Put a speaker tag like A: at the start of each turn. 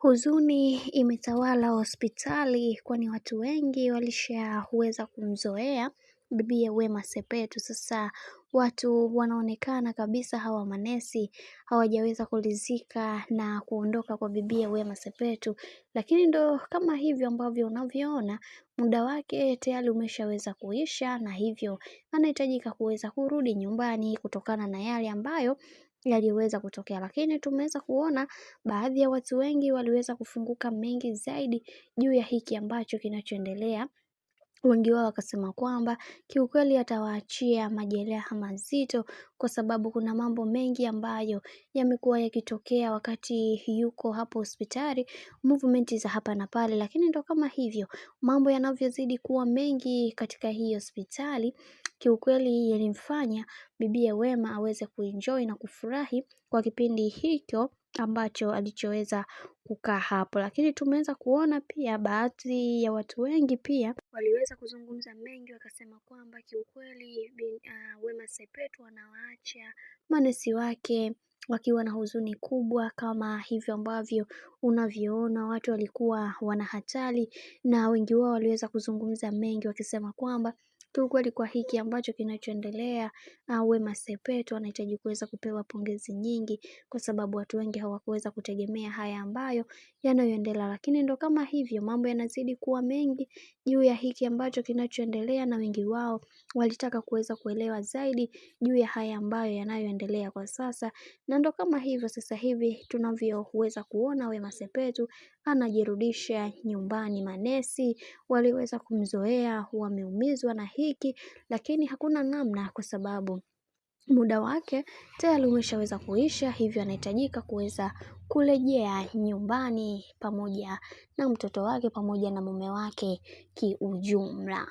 A: Huzuni imetawala hospitali kwani watu wengi walishaweza kumzoea bibie Wema Sepetu. Sasa watu wanaonekana kabisa hawa manesi hawajaweza kuridhika na kuondoka kwa bibie Wema Sepetu, lakini ndo kama hivyo ambavyo unavyoona muda wake tayari umeshaweza kuisha, na hivyo anahitajika kuweza kurudi nyumbani kutokana na yale ambayo yaliweza kutokea. Lakini tumeweza kuona baadhi ya watu wengi waliweza kufunguka mengi zaidi juu ya hiki ambacho kinachoendelea. Wengi wao wakasema kwamba kiukweli atawaachia majeraha mazito, kwa sababu kuna mambo mengi ambayo yamekuwa yakitokea wakati yuko hapo hospitali, movement za hapa na pale. Lakini ndo kama hivyo mambo yanavyozidi kuwa mengi katika hii hospitali, kiukweli yalimfanya bibie Wema aweze kuenjoy na kufurahi kwa kipindi hicho ambacho alichoweza kukaa hapo. Lakini tumeweza kuona pia baadhi ya watu wengi pia waliweza kuzungumza mengi, wakasema kwamba kiukweli Wema Sepetu anawaacha manesi wake wakiwa na huzuni kubwa, kama hivyo ambavyo unavyoona watu walikuwa wana hatari, na wengi wao waliweza kuzungumza mengi wakisema kwamba kiukweli kwa hiki ambacho kinachoendelea, Wema Sepetu anahitaji kuweza kupewa pongezi nyingi, kwa sababu watu wengi hawakuweza kutegemea haya ambayo yanayoendelea. Lakini ndo kama hivyo mambo yanazidi kuwa mengi juu ya hiki ambacho kinachoendelea, na wengi wao walitaka kuweza kuelewa zaidi juu ya haya ambayo yanayoendelea kwa sasa. Na ndo kama hivyo sasa hivi tunavyoweza kuona Wema Sepetu anajirudisha nyumbani. Manesi waliweza kumzoea, wameumizwa na hiki, lakini hakuna namna, kwa sababu muda wake tayari umeshaweza kuisha, hivyo anahitajika kuweza kurejea nyumbani pamoja na mtoto wake pamoja na mume wake kiujumla.